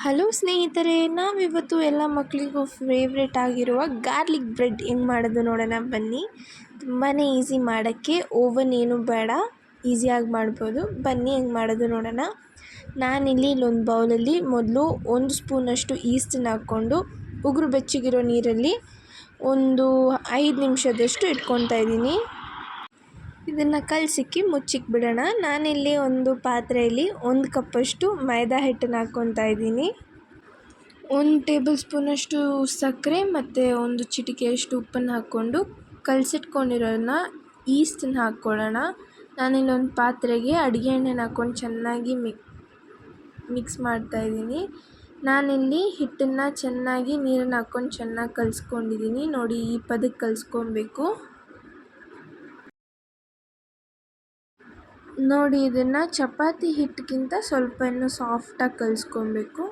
Hello ಸ್ನೇಹಿತರೆ, ನಾವಿವತ್ತು ಎಲ್ಲ ಮಕ್ಕಳಿಗೂ ಫೇವ್ರೇಟ್ ಆಗಿರುವ ಗಾರ್ಲಿಕ್ ಬ್ರೆಡ್ ಹೆಂಗೆ ಮಾಡೋದು ನೋಡೋಣ ಬನ್ನಿ. ತುಂಬಾ ಈಸಿ ಮಾಡೋಕ್ಕೆ, ಓವನ್ ಏನು ಬೇಡ, ಈಸಿಯಾಗಿ ಮಾಡ್ಬೋದು. ಬನ್ನಿ ಹೆಂಗೆ ಮಾಡೋದು ನೋಡೋಣ. ನಾನಿಲ್ಲಿ ಇಲ್ಲೊಂದು ಬೌಲಲ್ಲಿ ಮೊದಲು 1 ಸ್ಪೂನಷ್ಟು ಈಸ್ಟನ್ನ ಹಾಕ್ಕೊಂಡು ಉಗುರು ಬೆಚ್ಚಗಿರೋ ನೀರಲ್ಲಿ ಒಂದು 5 ನಿಮಿಷದಷ್ಟು ಇಟ್ಕೊತಾ ಇದ್ದೀನಿ. ಇದನ್ನು ಕಲಸಿಕ್ಕಿ ಮುಚ್ಚಿಕ್ಕೆ ಬಿಡೋಣ. ನಾನಿಲ್ಲಿ ಒಂದು ಪಾತ್ರೆಯಲ್ಲಿ 1 ಕಪ್ಪಷ್ಟು ಮೈದಾ ಹಿಟ್ಟನ್ನು ಹಾಕ್ಕೊತಾ ಇದ್ದೀನಿ. 1 ಟೇಬಲ್ ಸ್ಪೂನಷ್ಟು ಸಕ್ಕರೆ ಮತ್ತು 1 ಚಿಟಿಕೆಯಷ್ಟು ಉಪ್ಪನ್ನು ಹಾಕ್ಕೊಂಡು ಕಲಸಿಟ್ಕೊಂಡಿರೋದನ್ನ ಈಸ್ಟನ್ನ ಹಾಕ್ಕೊಳ್ಳೋಣ. ನಾನಿಲ್ಲೊಂದು ಪಾತ್ರೆಗೆ ಅಡುಗೆ ಎಣ್ಣೆನ ಹಾಕ್ಕೊಂಡು ಚೆನ್ನಾಗಿ ಮಿಕ್ಸ್ ಮಾಡ್ತಾಯಿದ್ದೀನಿ. ನಾನಿಲ್ಲಿ ಹಿಟ್ಟನ್ನು ಚೆನ್ನಾಗಿ ನೀರನ್ನು ಹಾಕ್ಕೊಂಡು ಚೆನ್ನಾಗಿ ಕಲಿಸ್ಕೊಂಡಿದ್ದೀನಿ. ನೋಡಿ, ಈ ಪದಕ್ಕೆ ಕಲಿಸ್ಕೊಬೇಕು. ನೋಡಿ, ಇದನ್ನು ಚಪಾತಿ ಹಿಟ್ಟಿಗಿಂತ ಸ್ವಲ್ಪ ಇನ್ನೂ ಸಾಫ್ಟಾಗಿ ಕಲಿಸ್ಕೊಬೇಕು.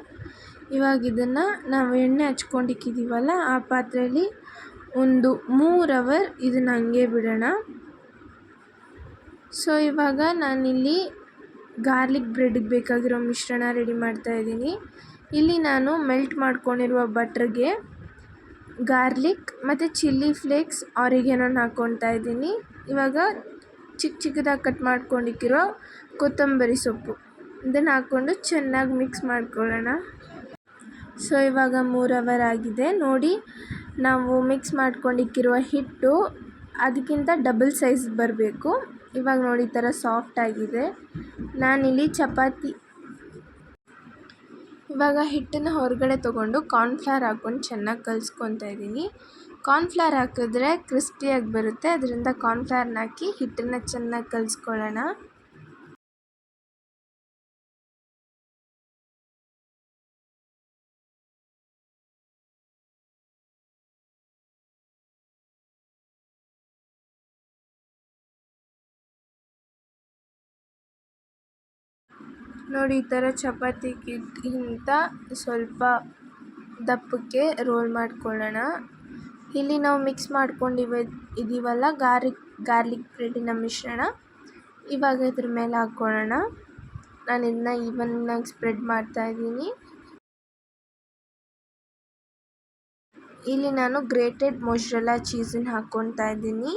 ಇವಾಗ ಇದನ್ನು ನಾವು ಎಣ್ಣೆ ಹಚ್ಕೊಂಡಿಕ್ಕಿದ್ದೀವಲ್ಲ, ಆ ಪಾತ್ರೆಯಲ್ಲಿ ಒಂದು 3 ಅವರ್ ಇದನ್ನು ಹಂಗೆ ಬಿಡೋಣ. ಸೊ ಇವಾಗ ನಾನಿಲ್ಲಿ ಗಾರ್ಲಿಕ್ ಬ್ರೆಡ್ಗೆ ಬೇಕಾಗಿರೋ ಮಿಶ್ರಣ ರೆಡಿ ಮಾಡ್ತಾಯಿದ್ದೀನಿ. ಇಲ್ಲಿ ನಾನು ಮೆಲ್ಟ್ ಮಾಡ್ಕೊಂಡಿರುವ ಬಟ್ರಿಗೆ ಗಾರ್ಲಿಕ್ ಮತ್ತು ಚಿಲ್ಲಿ ಫ್ಲೇಕ್ಸ್, ಆರಿಗ್ಯಾನೋನ ಹಾಕ್ಕೊತಾ ಇದ್ದೀನಿ. ಇವಾಗ ಚಿಕ್ಕದಾಗಿ ಕಟ್ ಮಾಡ್ಕೊಂಡಿಕ್ಕಿರೋ ಕೊತ್ತಂಬರಿ ಸೊಪ್ಪು ಇದನ್ನು ಹಾಕ್ಕೊಂಡು ಚೆನ್ನಾಗಿ ಮಿಕ್ಸ್ ಮಾಡ್ಕೊಳ್ಳೋಣ. ಸೊ ಇವಾಗ 3 ಅವರ್ ಆಗಿದೆ. ನೋಡಿ, ನಾವು ಮಿಕ್ಸ್ ಮಾಡ್ಕೊಂಡಿಕ್ಕಿರುವ ಹಿಟ್ಟು ಅದಕ್ಕಿಂತ ಡಬಲ್ ಸೈಜ್ ಬರಬೇಕು. ಇವಾಗ ನೋಡಿ, ಈ ಥರ ಸಾಫ್ಟ್ ಆಗಿದೆ. ನಾನಿಲ್ಲಿ ಇವಾಗ ಹಿಟ್ಟನ್ನು ಹೊರಗಡೆ ತೊಗೊಂಡು ಕಾರ್ನ್ಫ್ಲವರ್ ಹಾಕ್ಕೊಂಡು ಚೆನ್ನಾಗಿ ಕಲಿಸ್ಕೊತಾ ಇದ್ದೀನಿ. ಕಾರ್ನ್ಫ್ಲವರ್ ಹಾಕಿದ್ರೆ ಕ್ರಿಸ್ಪಿಯಾಗಿ ಬರುತ್ತೆ, ಅದರಿಂದ ಕಾರ್ನ್ಫ್ಲವರ್ನ ಹಾಕಿ ಹಿಟ್ಟನ್ನು ಚೆನ್ನಾಗಿ ಕಲಿಸ್ಕೊಳ್ಳೋಣ. ನೋಡಿ, ಈ ಥರ ಚಪಾತಿಗಿಂತ ಸ್ವಲ್ಪ ದಪ್ಪಕ್ಕೆ ರೋಲ್ ಮಾಡ್ಕೊಳ್ಳೋಣ. ಇಲ್ಲಿ ನಾವು ಮಿಕ್ಸ್ ಇದೀವಲ್ಲ ಗಾರ್ಲಿಕ್ ಬ್ರೆಡ್ಡಿನ ಮಿಶ್ರಣ, ಇವಾಗ ಇದ್ರ ಮೇಲೆ ಹಾಕ್ಕೊಳ್ಳೋಣ. ನಾನು ಇದನ್ನ ಈವನ್ನಾಗಿ ಸ್ಪ್ರೆಡ್ ಮಾಡ್ತಾಯಿದ್ದೀನಿ. ಇಲ್ಲಿ ನಾನು ಗ್ರೇಟೆಡ್ ಮೊಜ್ರೆಲ್ಲಾ ಚೀಸನ್ನು ಹಾಕ್ಕೊತಾ ಇದ್ದೀನಿ.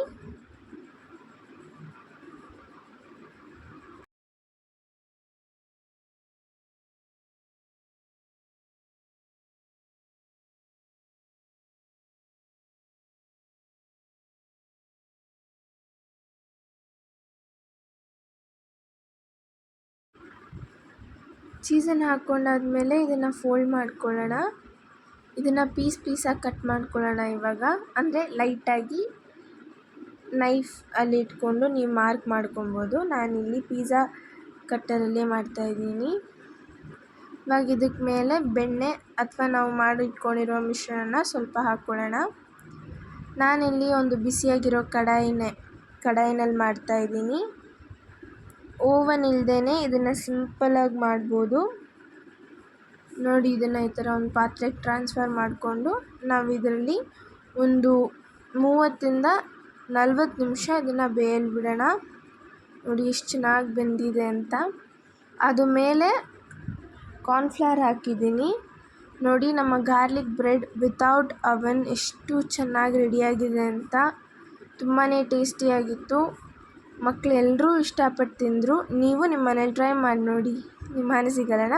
ಚೀಸನ್ನು ಹಾಕ್ಕೊಂಡಾದ್ಮೇಲೆ ಇದನ್ನು ಫೋಲ್ಡ್ ಮಾಡ್ಕೊಳ್ಳೋಣ. ಇದನ್ನು ಪೀಸಾಗಿ ಕಟ್ ಮಾಡ್ಕೊಳ್ಳೋಣ. ಇವಾಗ ಅಂದರೆ ಲೈಟಾಗಿ ನೈಫ್ ಅಲ್ಲಿ ಇಟ್ಕೊಂಡು ನೀವು ಮಾರ್ಕ್ ಮಾಡ್ಕೊಬೋದು. ನಾನಿಲ್ಲಿ ಪಿಜ್ಜಾ ಕಟ್ಟರಲ್ಲೇ ಮಾಡ್ತಾಯಿದ್ದೀನಿ. ಇವಾಗ ಇದಕ್ಕೆ ಮೇಲೆ ಬೆಣ್ಣೆ ಅಥವಾ ನಾವು ಮಾಡಿಟ್ಕೊಂಡಿರೋ ಮಿಶ್ರಣನ ಸ್ವಲ್ಪ ಹಾಕ್ಕೊಳ್ಳೋಣ. ನಾನಿಲ್ಲಿ ಒಂದು ಬಿಸಿಯಾಗಿರೋ ಕಡಾಯಿನಲ್ಲಿ ಮಾಡ್ತಾಯಿದ್ದೀನಿ. ಓವನ್ ಇಲ್ಲದೇ ಇದನ್ನು ಸಿಂಪಲಾಗಿ ಮಾಡ್ಬೋದು. ನೋಡಿ, ಇದನ್ನು ಈ ಥರ ಒಂದು ಪಾತ್ರೆಗೆ ಟ್ರಾನ್ಸ್ಫರ್ ಮಾಡಿಕೊಂಡು ನಾವು ಇದರಲ್ಲಿ ಒಂದು 30 ರಿಂದ 40 ನಿಮಿಷ ಇದನ್ನು ಬೇಯಲು ಬಿಡೋಣ. ನೋಡಿ ಎಷ್ಟು ಚೆನ್ನಾಗಿ ಬೆಂದಿದೆ ಅಂತ. ಅದು ಮೇಲೆ ಕಾರ್ನ್ಫ್ಲವರ್ ಹಾಕಿದ್ದೀನಿ. ನೋಡಿ, ನಮ್ಮ ಗಾರ್ಲಿಕ್ ಬ್ರೆಡ್ ವಿತೌಟ್ ಅವನ್ ಎಷ್ಟು ಚೆನ್ನಾಗಿ ರೆಡಿಯಾಗಿದೆ ಅಂತ. ತುಂಬಾ ಟೇಸ್ಟಿಯಾಗಿತ್ತು. ಮಕ್ಕಳು ಎಲ್ಲರೂ ಇಷ್ಟಪಟ್ಟು ತಿಂದರು. ನೀವು ನಿಮ್ಮ ಮನೇಲಿ ಟ್ರೈ ಮಾಡಿ ನೋಡಿ. ನಿಮ್ಮ ಅನಿಸಿಕೆಗಳನ್ನ